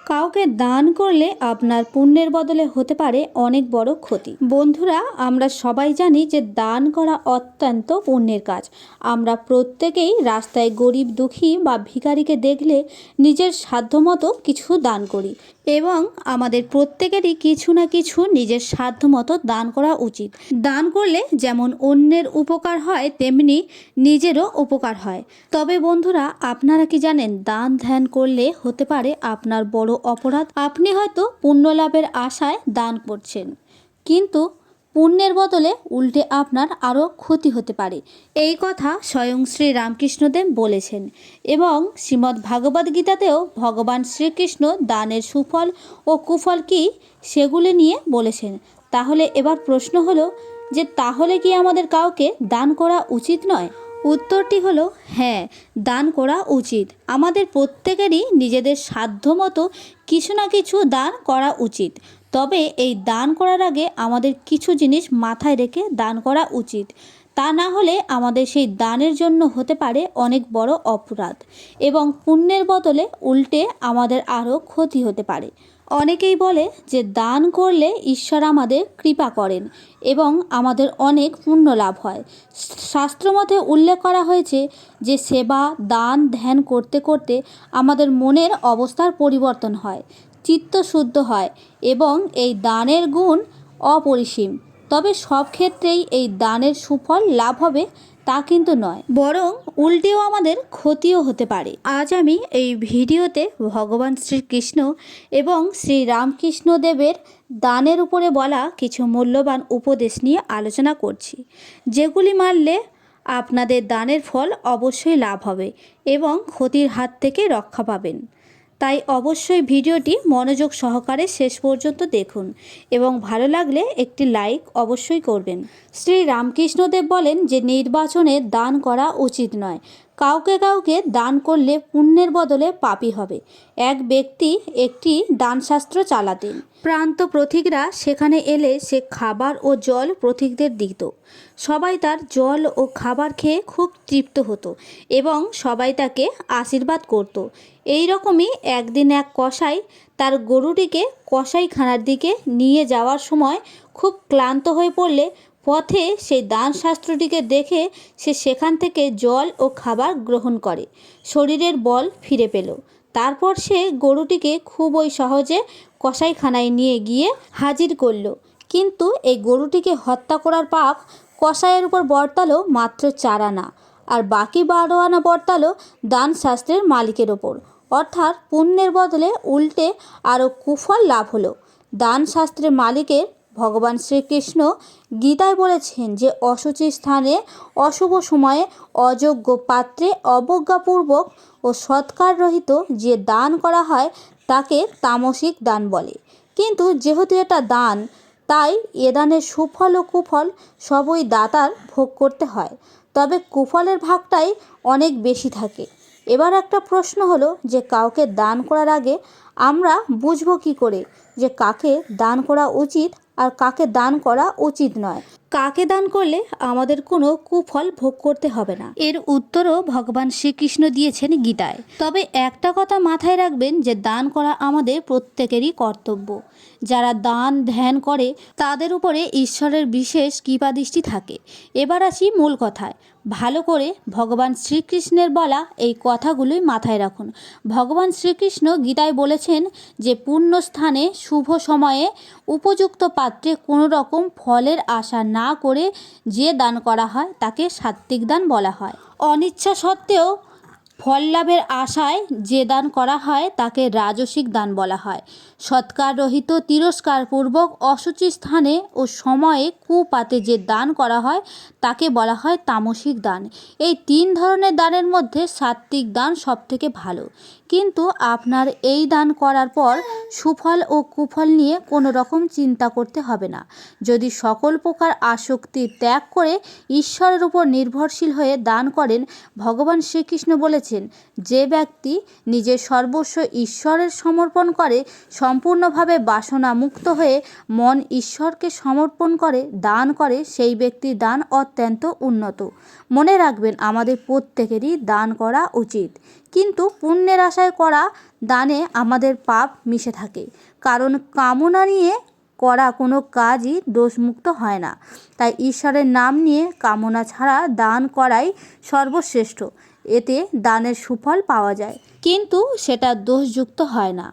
কাউকে দান করলে আপনার পুণ্যের বদলে হতে পারে অনেক বড় ক্ষতি। বন্ধুরা, আমরা সবাই জানি যে দান করা অত্যন্ত পুণ্যের কাজ। আমরা প্রত্যেকেই রাস্তায় গরিব দুঃখী বা ভিখারিকে দেখলে নিজের সাধ্যমতো কিছু দান করি এবং আমাদের প্রত্যেকেরই কিছু না কিছু নিজের সাধ্যমতো দান করা উচিত। দান করলে যেমন অন্যের উপকার হয় তেমনি নিজেরও উপকার হয়। তবে বন্ধুরা, আপনারা কি জানেন দান ধ্যান করলে হতে পারে আপনার বড় অপরাধ? আপনি হয়তো পুণ্য লাভের আশায় দান করছেন, কিন্তু পুণ্যের বদলে উল্টে আপনার আরও ক্ষতি হতে পারে। এই কথা স্বয়ং শ্রী রামকৃষ্ণদেব বলেছেন এবং শ্রীমদ্ ভাগবত গীতাতেও ভগবান শ্রীকৃষ্ণ দানের সুফল ও কুফল কী সেগুলি নিয়ে বলেছেন। তাহলে এবার প্রশ্ন হলো যে তাহলে কি আমাদের কাউকে দান করা উচিত নয়? উত্তরটি হলো হ্যাঁ, দান করা উচিত। আমাদের প্রত্যেকেরই নিজেদের সাধ্যমতো কিছু না কিছু দান করা উচিত। তবে এই দান করার আগে আমাদের কিছু জিনিস মাথায় রেখে দান করা উচিত। তা না হলে আমাদের সেই দানের জন্য হতে পারে অনেক বড় অপরাধ এবং পুণ্যের বদলে উল্টে আমাদের আরও ক্ষতি হতে পারে। অনেকেই বলে যে দান করলে ঈশ্বর আমাদের কৃপা করেন এবং আমাদের অনেক পুণ্য লাভ হয়। শাস্ত্রমতে উল্লেখ করা হয়েছে যে সেবা দান ধ্যান করতে করতে আমাদের মনের অবস্থার পরিবর্তন হয়, চিত্ত শুদ্ধ হয় এবং এই দানের গুণ অপরিসীম। তবে সব ক্ষেত্রেই এই দানের সুফল লাভ হবে তা কিন্তু নয়, বরং উল্টেও আমাদের ক্ষতিও হতে পারে। আজ আমি এই ভিডিওতে ভগবান শ্রীকৃষ্ণ এবং শ্রী রামকৃষ্ণ দেবের দানের উপরে বলা কিছু মূল্যবান উপদেশ নিয়ে আলোচনা করছি, যেগুলি মানলে আপনাদের দানের ফল অবশ্যই লাভ হবে এবং ক্ষতির হাত থেকে রক্ষা পাবেন। তাই অবশ্যই ভিডিওটি মনোযোগ সহকারে শেষ পর্যন্ত দেখুন এবং ভালো লাগলে একটি লাইক অবশ্যই করবেন। শ্রী রামকৃষ্ণদেব বলেন যে নির্বাচনে দান করা উচিত নয়। কাউকে কাউকে দান করলে পুণ্যের বদলে পাপী হবে। এক ব্যক্তি একটি দানশাস্ত্র চালাতেন। প্রান্ত পথিকরা সেখানে এলে সে খাবার ও জল পথিকদের দিত। সবাই তার জল ও খাবার খেয়ে খুব তৃপ্ত হতো এবং সবাই তাকে আশীর্বাদ করত। এই রকমই একদিন এক কসাই তার গরুটিকে কসাইখানার দিকে নিয়ে যাওয়ার সময় খুব ক্লান্ত হয়ে পড়লে পথে সেই দানশাস্ত্রটিকে দেখে সে সেখান থেকে জল ও খাবার গ্রহণ করে শরীরের বল ফিরে পেল। তারপর সে গরুটিকে খুবই সহজে কসাইখানায় নিয়ে গিয়ে হাজির করল। কিন্তু এই গরুটিকে হত্যা করার পাপ কসাইয়ের উপর বর্তালো মাত্র 4 আনা, আর বাকি 12 আনা বর্তালো দানশাস্ত্রের মালিকের ওপর। অর্থাৎ পুণ্যের বদলে উল্টে আরও কুফল লাভ হলো। দানশাস্ত্রের মালিকের ভগবান শ্রীকৃষ্ণ গীতায় বলেছেন যে অশুচি স্থানে অশুভ সময়ে অযোগ্য পাত্রে অবজ্ঞাপূর্বক ও সৎকার রহিত যে দান করা হয় তাকে তামসিক দান বলে। কিন্তু যেহেতু এটা দান, তাই এ দানের সুফল ও কুফল সবই দাতার ভোগ করতে হয়। তবে কুফলের ভাগটাই অনেক বেশি থাকে। এবার একটা প্রশ্ন হলো যে কাউকে দান করার আগে আমরা বুঝবো কী করে যে কাকে দান করা উচিত আর কাকে দান করা উচিত নয়? কাকে দান করলে আমাদের কোনো কুফল ভোগ করতে হবে না, এর উত্তরও ভগবান শ্রীকৃষ্ণ দিয়েছেন গীতায়। তবে একটা কথা মাথায় রাখবেন যে দান করা আমাদের প্রত্যেকেরই কর্তব্য। যারা দান ধ্যান করে তাদের উপরে ঈশ্বরের বিশেষ কৃপাদৃষ্টি থাকে। এবার আসি মূল কথায়। ভালো করে ভগবান শ্রীকৃষ্ণের বলা এই কথাগুলোই মাথায় রাখুন। ভগবান শ্রীকৃষ্ণ গীতায় বলেছেন যে পুণ্য স্থানে শুভ সময়ে উপযুক্ত পাত্রে কোনো রকম ফলের আশা না করে যে দান করা হয় তাকে সাত্ত্বিক দান বলা হয়। অনিচ্ছা সত্ত্বেও ফল লাভের আশায় যে দান করা হয় তাকে রাজসিক দান বলা হয়। সৎকার রহিত তিরস্কারপূর্বক অশুচি স্থানে ও সময়ে কুপাতে যে দান করা হয় তাকে বলা হয় তামসিক দান। এই 3 ধরনের দানের মধ্যে সাত্ত্বিক দান সবথেকে ভালো। কিন্তু আপনার এই দান করার পর সুফল ও কুফল নিয়ে কোনো রকম চিন্তা করতে হবে না। যদি সকল প্রকার আসক্তি ত্যাগ করে ঈশ্বরের উপর নির্ভরশীল হয়ে দান করেন, ভগবান শ্রীকৃষ্ণ বলেছেন বলেছেন, যে ব্যক্তি নিজের সর্বস্ব ঈশ্বরের সমর্পণ করে, সম্পূর্ণভাবে বাসনামুক্ত হয়ে মন ঈশ্বরকে সমর্পণ করে দান করে, সেই ব্যক্তির দান অত্যন্ত উন্নত। মনে রাখবেন, আমাদের প্রত্যেকেরই দান করা উচিত, কিন্তু পুণ্যের আশায় করা দানে আমাদের পাপ মিশে থাকে, কারণ কামনা নিয়ে করা কোনো কাজই দোষমুক্ত হয় না। তাই ঈশ্বরের নাম নিয়ে কামনা ছাড়া দান করাই সর্বশ্রেষ্ঠ। এতে দানের সুফল পাওয়া যায়, কিন্তু সেটা দোষযুক্ত হয় না।